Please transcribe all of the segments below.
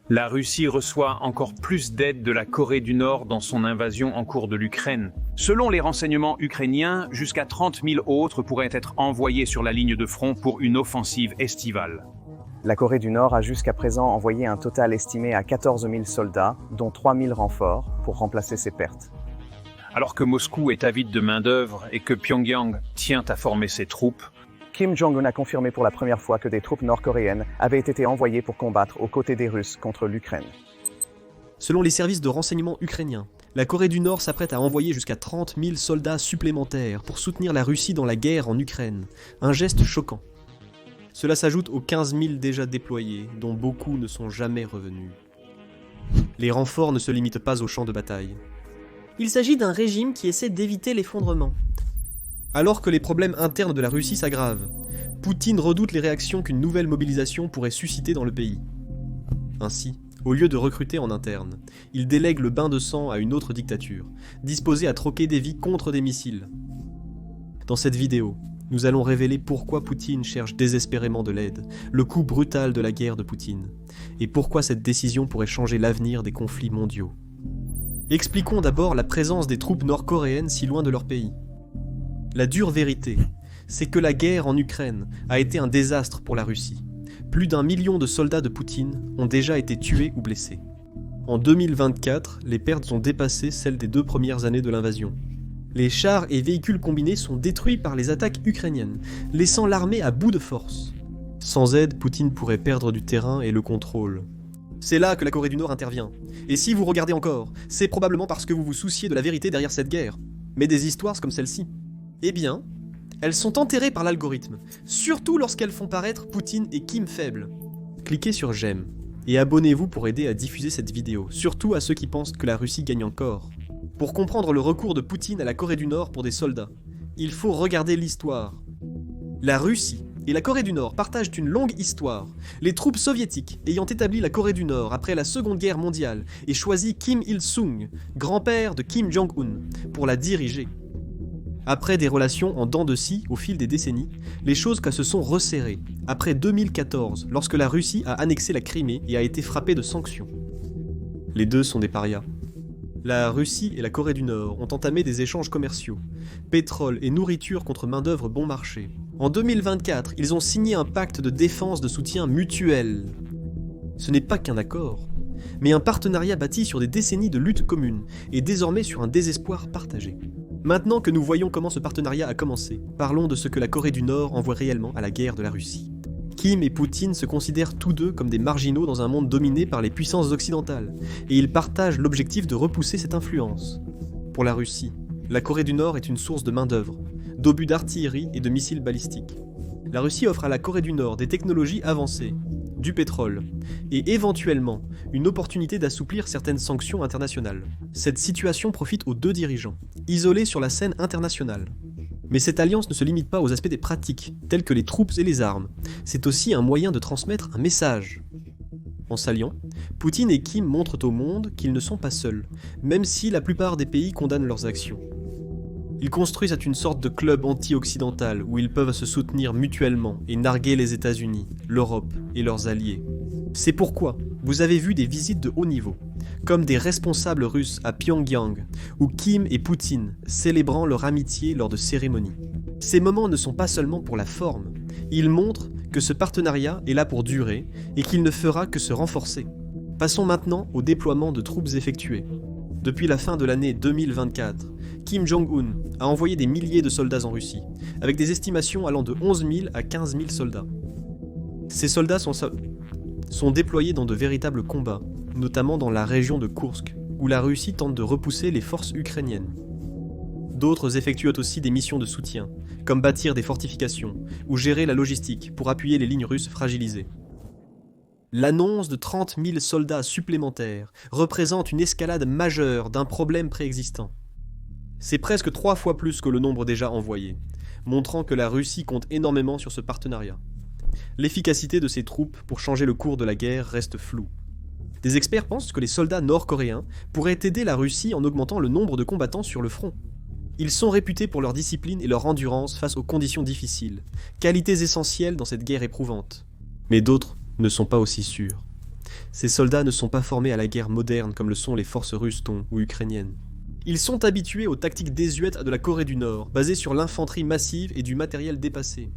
La Russie reçoit encore plus d'aide de la Corée du Nord dans son invasion en cours de l'Ukraine. Selon les renseignements ukrainiens, jusqu'à 30 000 autres pourraient être envoyés sur la ligne de front pour une offensive estivale. La Corée du Nord a jusqu'à présent envoyé un total estimé à 14 000 soldats, dont 3 000 renforts, pour remplacer ces pertes. Alors que Moscou est avide de main-d'œuvre et que Pyongyang tient à former ses troupes, Kim Jong-un a confirmé pour la première fois que des troupes nord-coréennes avaient été envoyées pour combattre aux côtés des Russes contre l'Ukraine. Selon les services de renseignement ukrainiens, la Corée du Nord s'apprête à envoyer jusqu'à 30 000 soldats supplémentaires pour soutenir la Russie dans la guerre en Ukraine. Un geste choquant. Cela s'ajoute aux 15 000 déjà déployés, dont beaucoup ne sont jamais revenus. Les renforts ne se limitent pas au champ de bataille. Il s'agit d'un régime qui essaie d'éviter l'effondrement. Alors que les problèmes internes de la Russie s'aggravent, Poutine redoute les réactions qu'une nouvelle mobilisation pourrait susciter dans le pays. Ainsi, au lieu de recruter en interne, il délègue le bain de sang à une autre dictature, disposée à troquer des vies contre des missiles. Dans cette vidéo, nous allons révéler pourquoi Poutine cherche désespérément de l'aide, le coût brutal de la guerre de Poutine, et pourquoi cette décision pourrait changer l'avenir des conflits mondiaux. Expliquons d'abord la présence des troupes nord-coréennes si loin de leur pays. La dure vérité, c'est que la guerre en Ukraine a été un désastre pour la Russie. Plus d'1 million de soldats de Poutine ont déjà été tués ou blessés. En 2024, les pertes ont dépassé celles des 2 premières années de l'invasion. Les chars et véhicules combinés sont détruits par les attaques ukrainiennes, laissant l'armée à bout de force. Sans aide, Poutine pourrait perdre du terrain et le contrôle. C'est là que la Corée du Nord intervient. Et si vous regardez encore, c'est probablement parce que vous vous souciez de la vérité derrière cette guerre. Mais des histoires comme celle-ci, eh bien, elles sont enterrées par l'algorithme, surtout lorsqu'elles font paraître Poutine et Kim faibles. Cliquez sur j'aime et abonnez-vous pour aider à diffuser cette vidéo, surtout à ceux qui pensent que la Russie gagne encore. Pour comprendre le recours de Poutine à la Corée du Nord pour des soldats, il faut regarder l'histoire. La Russie et la Corée du Nord partagent une longue histoire. Les troupes soviétiques ayant établi la Corée du Nord après la Seconde Guerre mondiale et choisi Kim Il-sung, grand-père de Kim Jong-un, pour la diriger. Après des relations en dents de scie au fil des décennies, les choses se sont resserrées, après 2014, lorsque la Russie a annexé la Crimée et a été frappée de sanctions. Les deux sont des parias. La Russie et la Corée du Nord ont entamé des échanges commerciaux, pétrole et nourriture contre main-d'œuvre bon marché. En 2024, ils ont signé un pacte de défense de soutien mutuel. Ce n'est pas qu'un accord, mais un partenariat bâti sur des décennies de lutte commune et désormais sur un désespoir partagé. Maintenant que nous voyons comment ce partenariat a commencé, parlons de ce que la Corée du Nord envoie réellement à la guerre de la Russie. Kim et Poutine se considèrent tous deux comme des marginaux dans un monde dominé par les puissances occidentales, et ils partagent l'objectif de repousser cette influence. Pour la Russie, la Corée du Nord est une source de main-d'œuvre, d'obus d'artillerie et de missiles balistiques. La Russie offre à la Corée du Nord des technologies avancées, du pétrole, et éventuellement une opportunité d'assouplir certaines sanctions internationales. Cette situation profite aux deux dirigeants, isolés sur la scène internationale. Mais cette alliance ne se limite pas aux aspects des pratiques, tels que les troupes et les armes. C'est aussi un moyen de transmettre un message. En s'alliant, Poutine et Kim montrent au monde qu'ils ne sont pas seuls, même si la plupart des pays condamnent leurs actions. Ils construisent une sorte de club anti-occidental où ils peuvent se soutenir mutuellement et narguer les États-Unis, l'Europe et leurs alliés. C'est pourquoi vous avez vu des visites de haut niveau, comme des responsables russes à Pyongyang, ou Kim et Poutine célébrant leur amitié lors de cérémonies. Ces moments ne sont pas seulement pour la forme, ils montrent que ce partenariat est là pour durer et qu'il ne fera que se renforcer. Passons maintenant au déploiement de troupes effectuées. Depuis la fin de l'année 2024, Kim Jong-un a envoyé des milliers de soldats en Russie, avec des estimations allant de 11 000 à 15 000 soldats. Ces soldats sont déployés dans de véritables combats, notamment dans la région de Koursk, où la Russie tente de repousser les forces ukrainiennes. D'autres effectuent aussi des missions de soutien, comme bâtir des fortifications ou gérer la logistique pour appuyer les lignes russes fragilisées. L'annonce de 30 000 soldats supplémentaires représente une escalade majeure d'un problème préexistant. C'est presque 3 fois plus que le nombre déjà envoyé, montrant que la Russie compte énormément sur ce partenariat. L'efficacité de ces troupes pour changer le cours de la guerre reste floue. Des experts pensent que les soldats nord-coréens pourraient aider la Russie en augmentant le nombre de combattants sur le front. Ils sont réputés pour leur discipline et leur endurance face aux conditions difficiles, qualités essentielles dans cette guerre éprouvante. Mais d'autres ne sont pas aussi sûrs. Ces soldats ne sont pas formés à la guerre moderne comme le sont les forces russes ou ukrainiennes. Ils sont habitués aux tactiques désuètes de la Corée du Nord, basées sur l'infanterie massive et du matériel dépassé.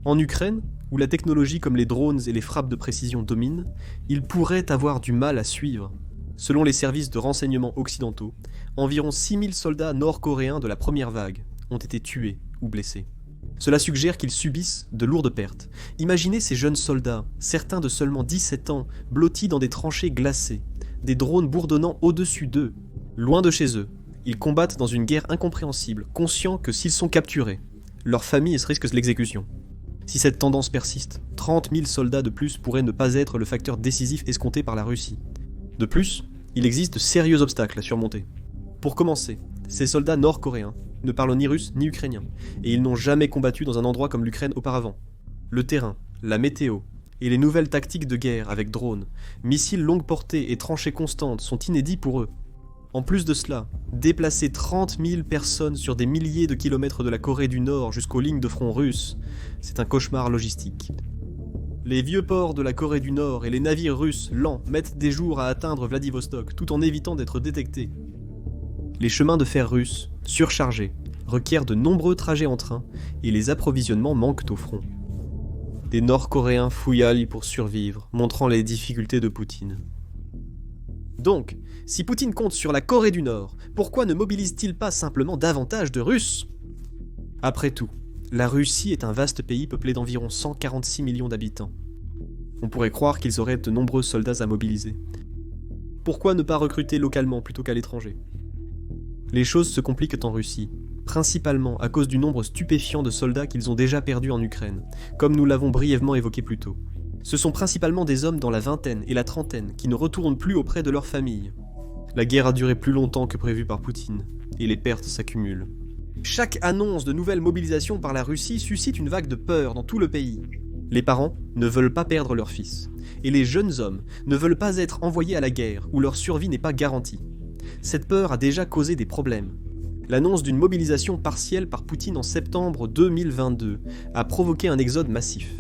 En Ukraine, où la technologie comme les drones et les frappes de précision dominent, ils pourraient avoir du mal à suivre. Selon les services de renseignement occidentaux, environ 6000 soldats nord-coréens de la première vague ont été tués ou blessés. Cela suggère qu'ils subissent de lourdes pertes. Imaginez ces jeunes soldats, certains de seulement 17 ans, blottis dans des tranchées glacées, des drones bourdonnant au-dessus d'eux. Loin de chez eux, ils combattent dans une guerre incompréhensible, conscients que s'ils sont capturés, leur famille risque l'exécution. Si cette tendance persiste, 30 000 soldats de plus pourraient ne pas être le facteur décisif escompté par la Russie. De plus, il existe de sérieux obstacles à surmonter. Pour commencer, ces soldats nord-coréens ne parlent ni russe ni ukrainien, et ils n'ont jamais combattu dans un endroit comme l'Ukraine auparavant. Le terrain, la météo, et les nouvelles tactiques de guerre avec drones, missiles longue portée et tranchées constantes sont inédits pour eux. En plus de cela, déplacer 30 000 personnes sur des milliers de kilomètres de la Corée du Nord jusqu'aux lignes de front russes, c'est un cauchemar logistique. Les vieux ports de la Corée du Nord et les navires russes lents mettent des jours à atteindre Vladivostok tout en évitant d'être détectés. Les chemins de fer russes, surchargés, requièrent de nombreux trajets en train et les approvisionnements manquent au front. Des Nord-Coréens fouillaillent pour survivre, montrant les difficultés de Poutine. Donc, si Poutine compte sur la Corée du Nord, pourquoi ne mobilise-t-il pas simplement davantage de Russes ? Après tout, la Russie est un vaste pays peuplé d'environ 146 millions d'habitants. On pourrait croire qu'ils auraient de nombreux soldats à mobiliser. Pourquoi ne pas recruter localement plutôt qu'à l'étranger ? Les choses se compliquent en Russie, principalement à cause du nombre stupéfiant de soldats qu'ils ont déjà perdus en Ukraine, comme nous l'avons brièvement évoqué plus tôt. Ce sont principalement des hommes dans la vingtaine et la trentaine qui ne retournent plus auprès de leur famille. La guerre a duré plus longtemps que prévu par Poutine, et les pertes s'accumulent. Chaque annonce de nouvelles mobilisations par la Russie suscite une vague de peur dans tout le pays. Les parents ne veulent pas perdre leur fils, et les jeunes hommes ne veulent pas être envoyés à la guerre où leur survie n'est pas garantie. Cette peur a déjà causé des problèmes. L'annonce d'une mobilisation partielle par Poutine en septembre 2022 a provoqué un exode massif.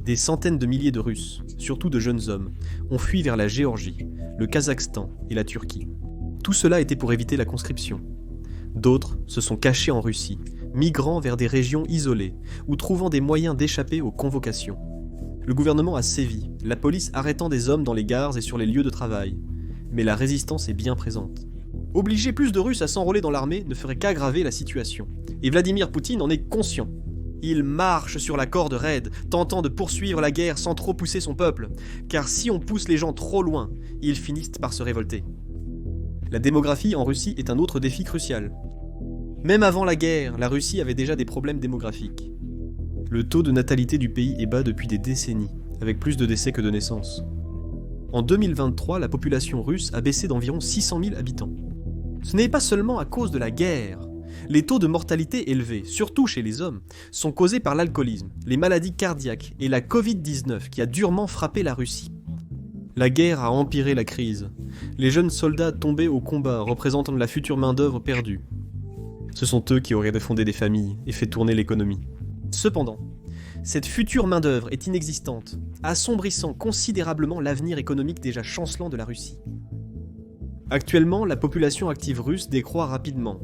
Des centaines de milliers de Russes, surtout de jeunes hommes, ont fui vers la Géorgie, le Kazakhstan et la Turquie. Tout cela était pour éviter la conscription. D'autres se sont cachés en Russie, migrant vers des régions isolées ou trouvant des moyens d'échapper aux convocations. Le gouvernement a sévi, la police arrêtant des hommes dans les gares et sur les lieux de travail. Mais la résistance est bien présente. Obliger plus de Russes à s'enrôler dans l'armée ne ferait qu'aggraver la situation. Et Vladimir Poutine en est conscient. Il marche sur la corde raide, tentant de poursuivre la guerre sans trop pousser son peuple. Car si on pousse les gens trop loin, ils finissent par se révolter. La démographie en Russie est un autre défi crucial. Même avant la guerre, la Russie avait déjà des problèmes démographiques. Le taux de natalité du pays est bas depuis des décennies, avec plus de décès que de naissances. En 2023, la population russe a baissé d'environ 600 000 habitants. Ce n'est pas seulement à cause de la guerre. Les taux de mortalité élevés, surtout chez les hommes, sont causés par l'alcoolisme, les maladies cardiaques et la Covid-19 qui a durement frappé la Russie. La guerre a empiré la crise. Les jeunes soldats tombés au combat représentant la future main-d'œuvre perdue. Ce sont eux qui auraient fondé des familles et fait tourner l'économie. Cependant, cette future main-d'œuvre est inexistante, assombrissant considérablement l'avenir économique déjà chancelant de la Russie. Actuellement, la population active russe décroît rapidement.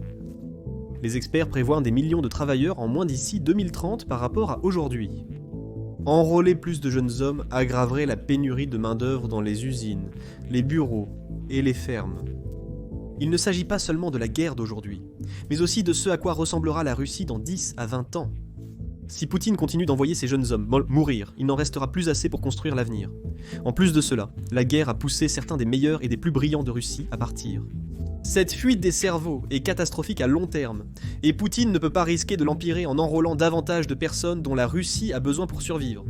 Les experts prévoient des millions de travailleurs en moins d'ici 2030 par rapport à aujourd'hui. Enrôler plus de jeunes hommes aggraverait la pénurie de main-d'œuvre dans les usines, les bureaux et les fermes. Il ne s'agit pas seulement de la guerre d'aujourd'hui, mais aussi de ce à quoi ressemblera la Russie dans 10 à 20 ans. Si Poutine continue d'envoyer ces jeunes hommes mourir, il n'en restera plus assez pour construire l'avenir. En plus de cela, la guerre a poussé certains des meilleurs et des plus brillants de Russie à partir. Cette fuite des cerveaux est catastrophique à long terme, et Poutine ne peut pas risquer de l'empirer en enrôlant davantage de personnes dont la Russie a besoin pour survivre.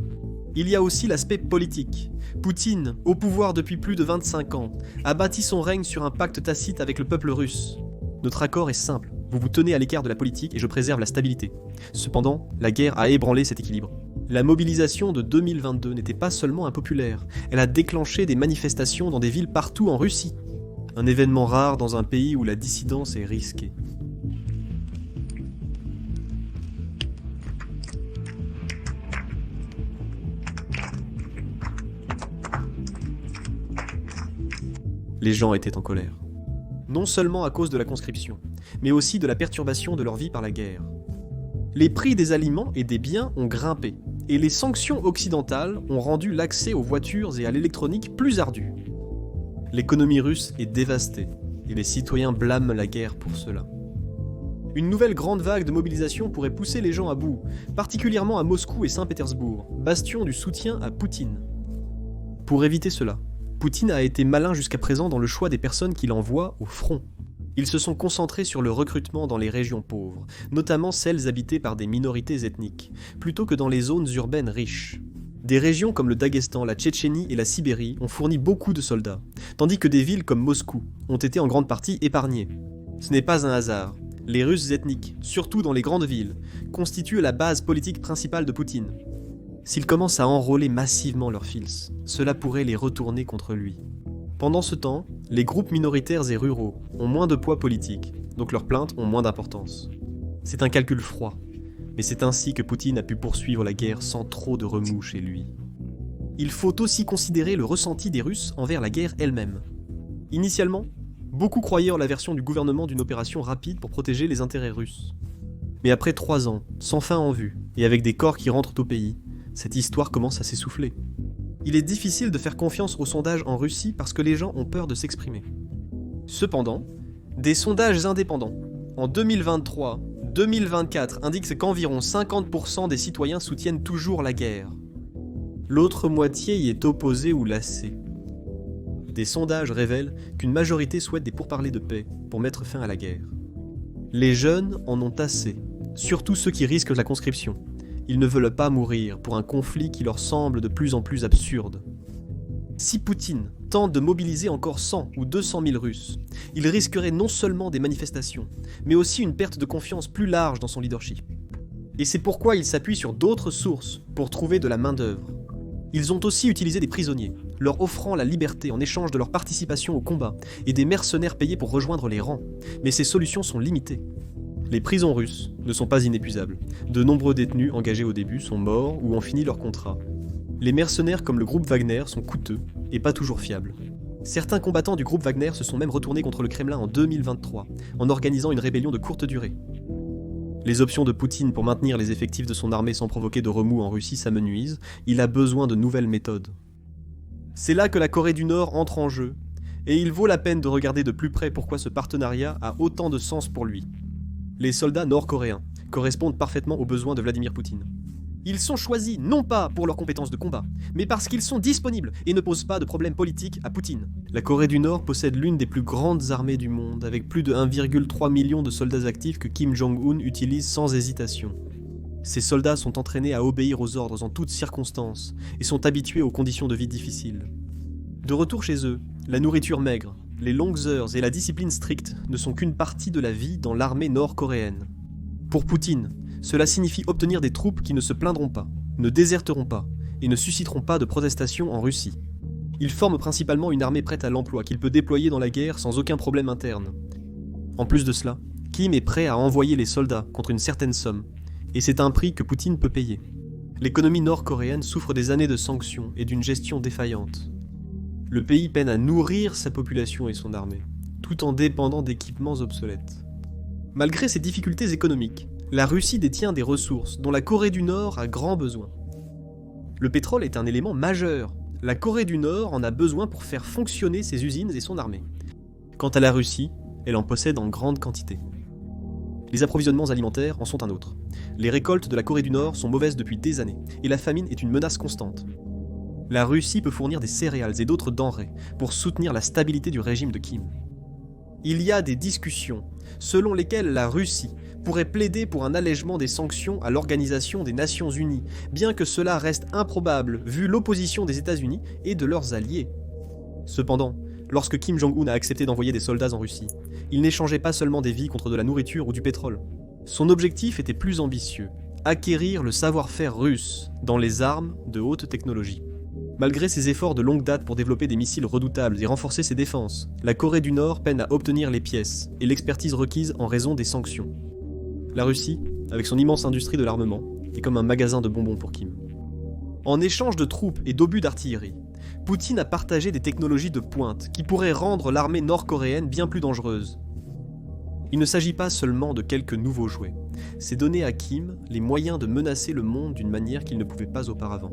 Il y a aussi l'aspect politique. Poutine, au pouvoir depuis plus de 25 ans, a bâti son règne sur un pacte tacite avec le peuple russe. Notre accord est simple, vous vous tenez à l'écart de la politique et je préserve la stabilité. Cependant, la guerre a ébranlé cet équilibre. La mobilisation de 2022 n'était pas seulement impopulaire, elle a déclenché des manifestations dans des villes partout en Russie. Un événement rare dans un pays où la dissidence est risquée. Les gens étaient en colère. Non seulement à cause de la conscription, mais aussi de la perturbation de leur vie par la guerre. Les prix des aliments et des biens ont grimpé, et les sanctions occidentales ont rendu l'accès aux voitures et à l'électronique plus ardu. L'économie russe est dévastée, et les citoyens blâment la guerre pour cela. Une nouvelle grande vague de mobilisation pourrait pousser les gens à bout, particulièrement à Moscou et Saint-Pétersbourg, bastion du soutien à Poutine. Pour éviter cela, Poutine a été malin jusqu'à présent dans le choix des personnes qu'il envoie au front. Ils se sont concentrés sur le recrutement dans les régions pauvres, notamment celles habitées par des minorités ethniques, plutôt que dans les zones urbaines riches. Des régions comme le Daghestan, la Tchétchénie et la Sibérie ont fourni beaucoup de soldats, tandis que des villes comme Moscou ont été en grande partie épargnées. Ce n'est pas un hasard. Les Russes ethniques, surtout dans les grandes villes, constituent la base politique principale de Poutine. S'ils commencent à enrôler massivement leurs fils, cela pourrait les retourner contre lui. Pendant ce temps, les groupes minoritaires et ruraux ont moins de poids politique, donc leurs plaintes ont moins d'importance. C'est un calcul froid, mais c'est ainsi que Poutine a pu poursuivre la guerre sans trop de remous chez lui. Il faut aussi considérer le ressenti des Russes envers la guerre elle-même. Initialement, beaucoup croyaient en la version du gouvernement d'une opération rapide pour protéger les intérêts russes. Mais après 3 ans, sans fin en vue, et avec des corps qui rentrent au pays, cette histoire commence à s'essouffler. Il est difficile de faire confiance aux sondages en Russie parce que les gens ont peur de s'exprimer. Cependant, des sondages indépendants, en 2023, 2024, indiquent qu'environ 50% des citoyens soutiennent toujours la guerre. L'autre moitié y est opposée ou lassée. Des sondages révèlent qu'une majorité souhaite des pourparlers de paix pour mettre fin à la guerre. Les jeunes en ont assez, surtout ceux qui risquent la conscription. Ils ne veulent pas mourir pour un conflit qui leur semble de plus en plus absurde. Si Poutine tente de mobiliser encore 100 ou 200 000 Russes, il risquerait non seulement des manifestations, mais aussi une perte de confiance plus large dans son leadership. Et c'est pourquoi il s'appuie sur d'autres sources pour trouver de la main-d'œuvre. Ils ont aussi utilisé des prisonniers, leur offrant la liberté en échange de leur participation au combat, et des mercenaires payés pour rejoindre les rangs. Mais ces solutions sont limitées. Les prisons russes ne sont pas inépuisables. De nombreux détenus engagés au début sont morts ou ont fini leur contrat. Les mercenaires comme le groupe Wagner sont coûteux et pas toujours fiables. Certains combattants du groupe Wagner se sont même retournés contre le Kremlin en 2023, en organisant une rébellion de courte durée. Les options de Poutine pour maintenir les effectifs de son armée sans provoquer de remous en Russie s'amenuisent, il a besoin de nouvelles méthodes. C'est là que la Corée du Nord entre en jeu, et il vaut la peine de regarder de plus près pourquoi ce partenariat a autant de sens pour lui. Les soldats nord-coréens correspondent parfaitement aux besoins de Vladimir Poutine. Ils sont choisis non pas pour leurs compétences de combat, mais parce qu'ils sont disponibles et ne posent pas de problème politique à Poutine. La Corée du Nord possède l'une des plus grandes armées du monde, avec plus de 1,3 million de soldats actifs que Kim Jong-un utilise sans hésitation. Ces soldats sont entraînés à obéir aux ordres en toutes circonstances et sont habitués aux conditions de vie difficiles. De retour chez eux, la nourriture maigre, les longues heures et la discipline stricte ne sont qu'une partie de la vie dans l'armée nord-coréenne. Pour Poutine, cela signifie obtenir des troupes qui ne se plaindront pas, ne déserteront pas et ne susciteront pas de protestations en Russie. Il forme principalement une armée prête à l'emploi qu'il peut déployer dans la guerre sans aucun problème interne. En plus de cela, Kim est prêt à envoyer les soldats contre une certaine somme, et c'est un prix que Poutine peut payer. L'économie nord-coréenne souffre des années de sanctions et d'une gestion défaillante. Le pays peine à nourrir sa population et son armée, tout en dépendant d'équipements obsolètes. Malgré ces difficultés économiques, la Russie détient des ressources dont la Corée du Nord a grand besoin. Le pétrole est un élément majeur. La Corée du Nord en a besoin pour faire fonctionner ses usines et son armée. Quant à la Russie, elle en possède en grande quantité. Les approvisionnements alimentaires en sont un autre. Les récoltes de la Corée du Nord sont mauvaises depuis des années, et la famine est une menace constante. La Russie peut fournir des céréales et d'autres denrées pour soutenir la stabilité du régime de Kim. Il y a des discussions selon lesquelles la Russie pourrait plaider pour un allègement des sanctions à l'Organisation des Nations Unies, bien que cela reste improbable vu l'opposition des États-Unis et de leurs alliés. Cependant, lorsque Kim Jong-un a accepté d'envoyer des soldats en Russie, il n'échangeait pas seulement des vies contre de la nourriture ou du pétrole. Son objectif était plus ambitieux, acquérir le savoir-faire russe dans les armes de haute technologie. Malgré ses efforts de longue date pour développer des missiles redoutables et renforcer ses défenses, la Corée du Nord peine à obtenir les pièces et l'expertise requise en raison des sanctions. La Russie, avec son immense industrie de l'armement, est comme un magasin de bonbons pour Kim. En échange de troupes et d'obus d'artillerie, Poutine a partagé des technologies de pointe qui pourraient rendre l'armée nord-coréenne bien plus dangereuse. Il ne s'agit pas seulement de quelques nouveaux jouets, c'est donner à Kim les moyens de menacer le monde d'une manière qu'il ne pouvait pas auparavant.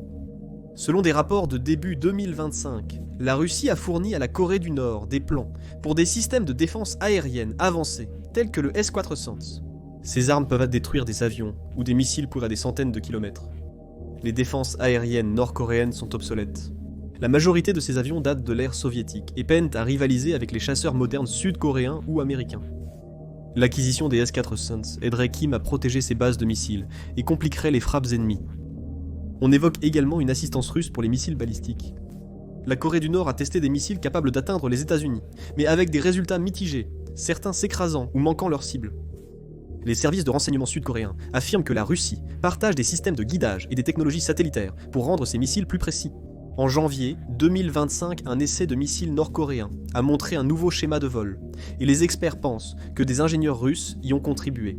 Selon des rapports de début 2025, la Russie a fourni à la Corée du Nord des plans pour des systèmes de défense aérienne avancés, tels que le S-400. Ces armes peuvent détruire des avions ou des missiles pour à des centaines de kilomètres. Les défenses aériennes nord-coréennes sont obsolètes. La majorité de ces avions datent de l'ère soviétique et peinent à rivaliser avec les chasseurs modernes sud-coréens ou américains. L'acquisition des S-400 aiderait Kim à protéger ses bases de missiles et compliquerait les frappes ennemies. On évoque également une assistance russe pour les missiles balistiques. La Corée du Nord a testé des missiles capables d'atteindre les États-Unis, mais avec des résultats mitigés, certains s'écrasant ou manquant leur cible. Les services de renseignement sud-coréens affirment que la Russie partage des systèmes de guidage et des technologies satellitaires pour rendre ses missiles plus précis. En janvier 2025, un essai de missile nord-coréen a montré un nouveau schéma de vol, et les experts pensent que des ingénieurs russes y ont contribué.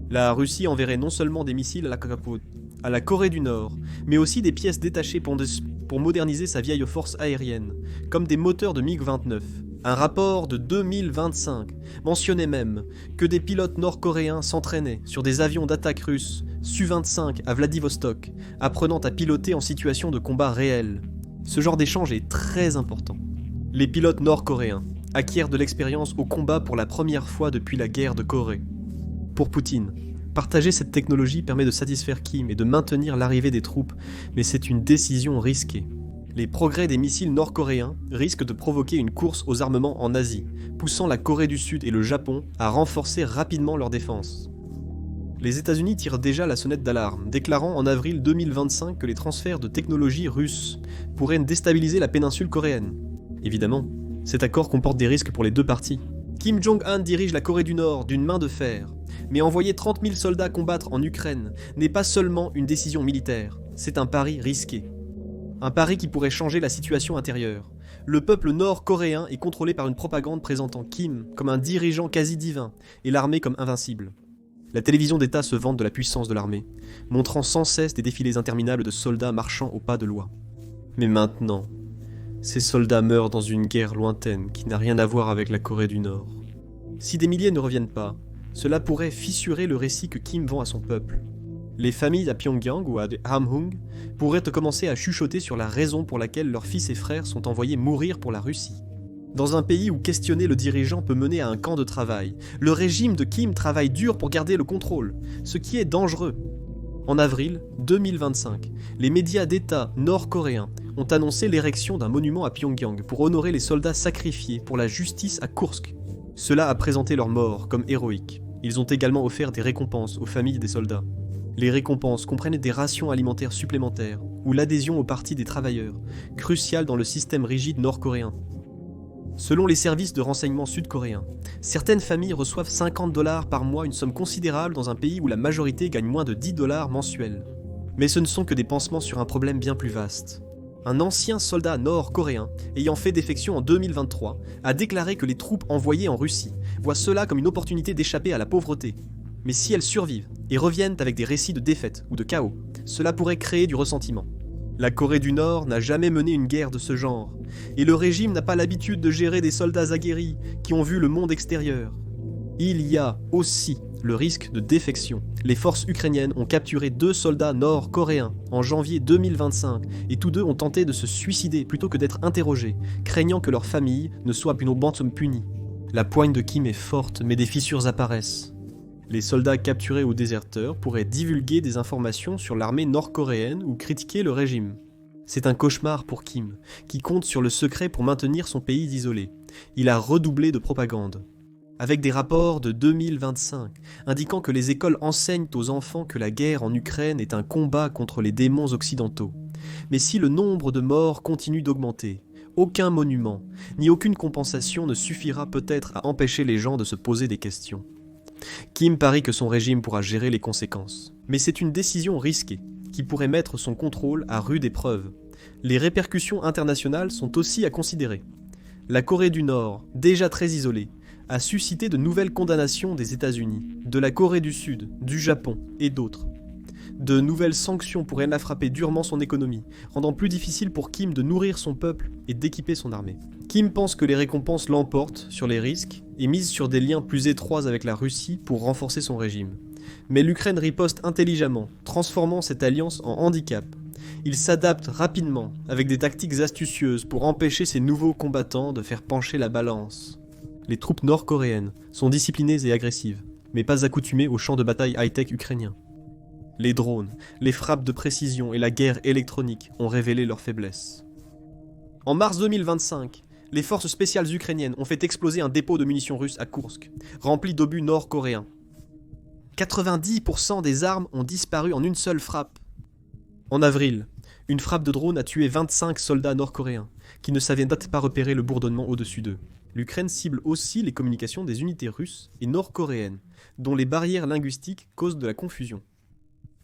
La Russie enverrait non seulement des missiles à la Corée du Nord, mais aussi des pièces détachées pour moderniser sa vieille force aérienne, comme des moteurs de MiG-29. Un rapport de 2025 mentionnait même que des pilotes nord-coréens s'entraînaient sur des avions d'attaque russes Su-25 à Vladivostok, apprenant à piloter en situation de combat réel. Ce genre d'échange est très important. Les pilotes nord-coréens acquièrent de l'expérience au combat pour la première fois depuis la guerre de Corée. Pour Poutine, partager cette technologie permet de satisfaire Kim et de maintenir l'arrivée des troupes, mais c'est une décision risquée. Les progrès des missiles nord-coréens risquent de provoquer une course aux armements en Asie, poussant la Corée du Sud et le Japon à renforcer rapidement leur défense. Les États-Unis tirent déjà la sonnette d'alarme, déclarant en avril 2025 que les transferts de technologies russes pourraient déstabiliser la péninsule coréenne. Évidemment, cet accord comporte des risques pour les deux parties. Kim Jong-un dirige la Corée du Nord d'une main de fer, mais envoyer 30 000 soldats combattre en Ukraine n'est pas seulement une décision militaire, c'est un pari risqué. Un pari qui pourrait changer la situation intérieure. Le peuple nord-coréen est contrôlé par une propagande présentant Kim comme un dirigeant quasi divin et l'armée comme invincible. La télévision d'État se vante de la puissance de l'armée, montrant sans cesse des défilés interminables de soldats marchant au pas de loi. Mais maintenant, ces soldats meurent dans une guerre lointaine qui n'a rien à voir avec la Corée du Nord. Si des milliers ne reviennent pas, cela pourrait fissurer le récit que Kim vend à son peuple. Les familles à Pyongyang ou à Hamhung pourraient commencer à chuchoter sur la raison pour laquelle leurs fils et frères sont envoyés mourir pour la Russie. Dans un pays où questionner le dirigeant peut mener à un camp de travail, le régime de Kim travaille dur pour garder le contrôle, ce qui est dangereux. En avril 2025, les médias d'État nord-coréens ont annoncé l'érection d'un monument à Pyongyang pour honorer les soldats sacrifiés pour la justice à Kursk. Cela a présenté leurs morts comme héroïques. Ils ont également offert des récompenses aux familles des soldats. Les récompenses comprennent des rations alimentaires supplémentaires ou l'adhésion au parti des travailleurs, crucial dans le système rigide nord-coréen. Selon les services de renseignement sud-coréens, certaines familles reçoivent $50 par mois, une somme considérable dans un pays où la majorité gagne moins de $10 mensuels. Mais ce ne sont que des pansements sur un problème bien plus vaste. Un ancien soldat nord-coréen, ayant fait défection en 2023, a déclaré que les troupes envoyées en Russie voient cela comme une opportunité d'échapper à la pauvreté. Mais si elles survivent et reviennent avec des récits de défaite ou de chaos, cela pourrait créer du ressentiment. La Corée du Nord n'a jamais mené une guerre de ce genre, et le régime n'a pas l'habitude de gérer des soldats aguerris qui ont vu le monde extérieur. Il y a aussi le risque de défection. Les forces ukrainiennes ont capturé 2 soldats nord-coréens en janvier 2025, et tous deux ont tenté de se suicider plutôt que d'être interrogés, craignant que leur famille ne soit punie. La poigne de Kim est forte, mais des fissures apparaissent. Les soldats capturés ou déserteurs pourraient divulguer des informations sur l'armée nord-coréenne ou critiquer le régime. C'est un cauchemar pour Kim, qui compte sur le secret pour maintenir son pays isolé. Il a redoublé de propagande. Avec des rapports de 2025 indiquant que les écoles enseignent aux enfants que la guerre en Ukraine est un combat contre les démons occidentaux. Mais si le nombre de morts continue d'augmenter, aucun monument, ni aucune compensation ne suffira peut-être à empêcher les gens de se poser des questions. Kim parie que son régime pourra gérer les conséquences. Mais c'est une décision risquée, qui pourrait mettre son contrôle à rude épreuve. Les répercussions internationales sont aussi à considérer. La Corée du Nord, déjà très isolée, a suscité de nouvelles condamnations des États-Unis, de la Corée du Sud, du Japon et d'autres. De nouvelles sanctions pourraient la frapper durement son économie, rendant plus difficile pour Kim de nourrir son peuple et d'équiper son armée. Kim pense que les récompenses l'emportent sur les risques et mise sur des liens plus étroits avec la Russie pour renforcer son régime. Mais l'Ukraine riposte intelligemment, transformant cette alliance en handicap. Il s'adapte rapidement, avec des tactiques astucieuses pour empêcher ces nouveaux combattants de faire pencher la balance. Les troupes nord-coréennes sont disciplinées et agressives, mais pas accoutumées aux champs de bataille high-tech ukrainiens. Les drones, les frappes de précision et la guerre électronique ont révélé leurs faiblesses. En mars 2025, les forces spéciales ukrainiennes ont fait exploser un dépôt de munitions russes à Koursk, rempli d'obus nord-coréens. 90% des armes ont disparu en une seule frappe. En avril, une frappe de drone a tué 25 soldats nord-coréens, qui ne savaient pas repérer le bourdonnement au-dessus d'eux. L'Ukraine cible aussi les communications des unités russes et nord-coréennes, dont les barrières linguistiques causent de la confusion.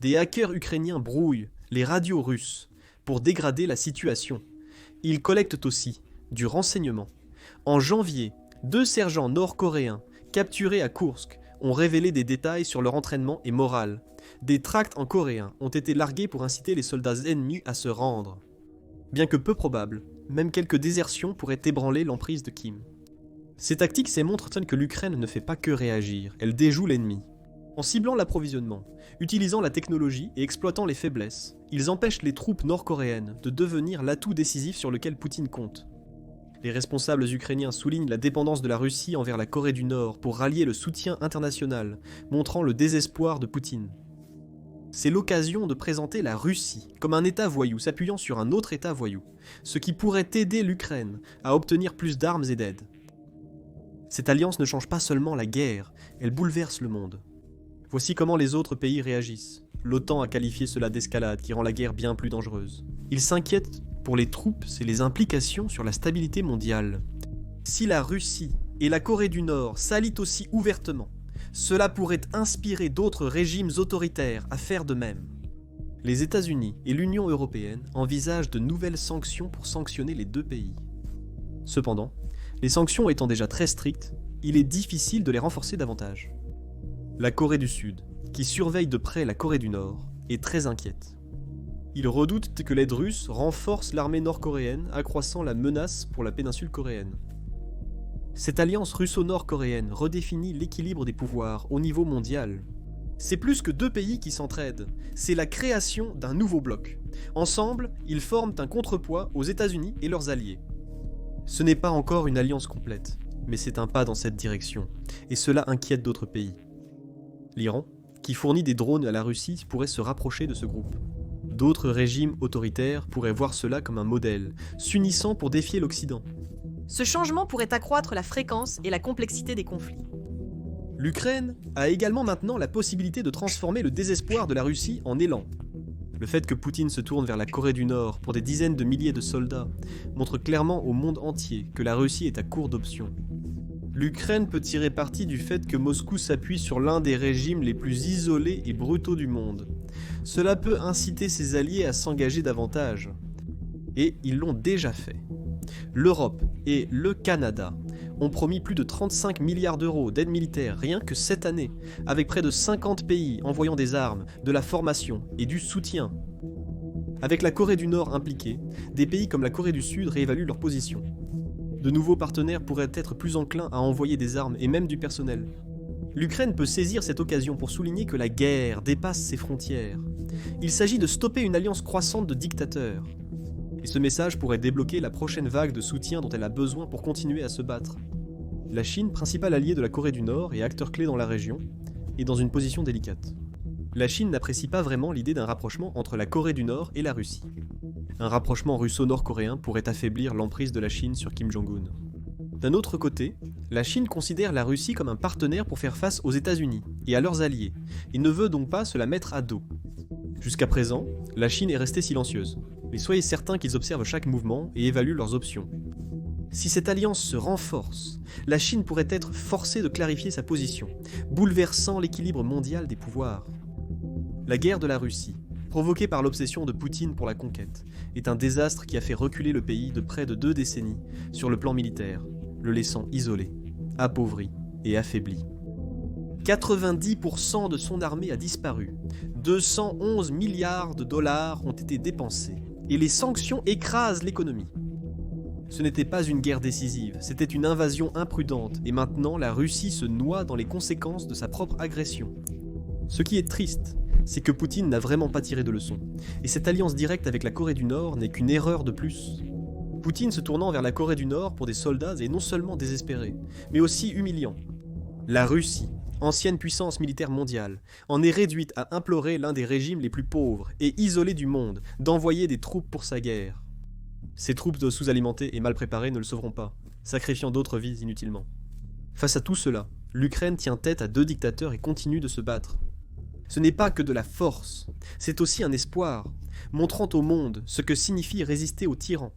Des hackers ukrainiens brouillent les radios russes pour dégrader la situation. Ils collectent aussi du renseignement. En janvier, 2 sergents nord-coréens capturés à Koursk ont révélé des détails sur leur entraînement et morale. Des tracts en coréen ont été largués pour inciter les soldats ennemis à se rendre. Bien que peu probable, même quelques désertions pourraient ébranler l'emprise de Kim. Ces tactiques montrent que l'Ukraine ne fait pas que réagir, elle déjoue l'ennemi. En ciblant l'approvisionnement, utilisant la technologie et exploitant les faiblesses, ils empêchent les troupes nord-coréennes de devenir l'atout décisif sur lequel Poutine compte. Les responsables ukrainiens soulignent la dépendance de la Russie envers la Corée du Nord pour rallier le soutien international, montrant le désespoir de Poutine. C'est l'occasion de présenter la Russie comme un État voyou s'appuyant sur un autre État voyou, ce qui pourrait aider l'Ukraine à obtenir plus d'armes et d'aide. Cette alliance ne change pas seulement la guerre, elle bouleverse le monde. Voici comment les autres pays réagissent. L'OTAN a qualifié cela d'escalade qui rend la guerre bien plus dangereuse. Ils s'inquiètent pour les troupes et les implications sur la stabilité mondiale. Si la Russie et la Corée du Nord s'allient aussi ouvertement, cela pourrait inspirer d'autres régimes autoritaires à faire de même. Les États-Unis et l'Union européenne envisagent de nouvelles sanctions pour sanctionner les 2 pays. Cependant, les sanctions étant déjà très strictes, il est difficile de les renforcer davantage. La Corée du Sud, qui surveille de près la Corée du Nord, est très inquiète. Il redoute que l'aide russe renforce l'armée nord-coréenne, accroissant la menace pour la péninsule coréenne. Cette alliance russo-nord-coréenne redéfinit l'équilibre des pouvoirs au niveau mondial. C'est plus que 2 pays qui s'entraident, c'est la création d'un nouveau bloc. Ensemble, ils forment un contrepoids aux États-Unis et leurs alliés. Ce n'est pas encore une alliance complète, mais c'est un pas dans cette direction, et cela inquiète d'autres pays. L'Iran, qui fournit des drones à la Russie, pourrait se rapprocher de ce groupe. D'autres régimes autoritaires pourraient voir cela comme un modèle, s'unissant pour défier l'Occident. Ce changement pourrait accroître la fréquence et la complexité des conflits. L'Ukraine a également maintenant la possibilité de transformer le désespoir de la Russie en élan. Le fait que Poutine se tourne vers la Corée du Nord pour des dizaines de milliers de soldats montre clairement au monde entier que la Russie est à court d'options. L'Ukraine peut tirer parti du fait que Moscou s'appuie sur l'un des régimes les plus isolés et brutaux du monde. Cela peut inciter ses alliés à s'engager davantage. Et ils l'ont déjà fait. L'Europe et le Canada ont promis plus de 35 milliards d'euros d'aide militaire rien que cette année, avec près de 50 pays envoyant des armes, de la formation et du soutien. Avec la Corée du Nord impliquée, des pays comme la Corée du Sud réévaluent leur position. De nouveaux partenaires pourraient être plus enclins à envoyer des armes et même du personnel. L'Ukraine peut saisir cette occasion pour souligner que la guerre dépasse ses frontières. Il s'agit de stopper une alliance croissante de dictateurs. Et ce message pourrait débloquer la prochaine vague de soutien dont elle a besoin pour continuer à se battre. La Chine, principal allié de la Corée du Nord et acteur clé dans la région, est dans une position délicate. La Chine n'apprécie pas vraiment l'idée d'un rapprochement entre la Corée du Nord et la Russie. Un rapprochement russo-nord-coréen pourrait affaiblir l'emprise de la Chine sur Kim Jong-un. D'un autre côté, la Chine considère la Russie comme un partenaire pour faire face aux États-Unis et à leurs alliés, et ne veut donc pas se la mettre à dos. Jusqu'à présent, la Chine est restée silencieuse, mais soyez certains qu'ils observent chaque mouvement et évaluent leurs options. Si cette alliance se renforce, la Chine pourrait être forcée de clarifier sa position, bouleversant l'équilibre mondial des pouvoirs. La guerre de la Russie, provoquée par l'obsession de Poutine pour la conquête, est un désastre qui a fait reculer le pays de près de 2 décennies sur le plan militaire, le laissant isolé, appauvri et affaibli. 90% de son armée a disparu. 211 milliards de dollars ont été dépensés. Et les sanctions écrasent l'économie. Ce n'était pas une guerre décisive, c'était une invasion imprudente, et maintenant la Russie se noie dans les conséquences de sa propre agression. Ce qui est triste, c'est que Poutine n'a vraiment pas tiré de leçon, et cette alliance directe avec la Corée du Nord n'est qu'une erreur de plus. Poutine se tournant vers la Corée du Nord pour des soldats est non seulement désespéré, mais aussi humiliant. La Russie, ancienne puissance militaire mondiale, en est réduite à implorer l'un des régimes les plus pauvres et isolés du monde d'envoyer des troupes pour sa guerre. Ces troupes sous-alimentées et mal préparées ne le sauveront pas, sacrifiant d'autres vies inutilement. Face à tout cela, l'Ukraine tient tête à 2 dictateurs et continue de se battre. Ce n'est pas que de la force, c'est aussi un espoir, montrant au monde ce que signifie résister aux tyrans.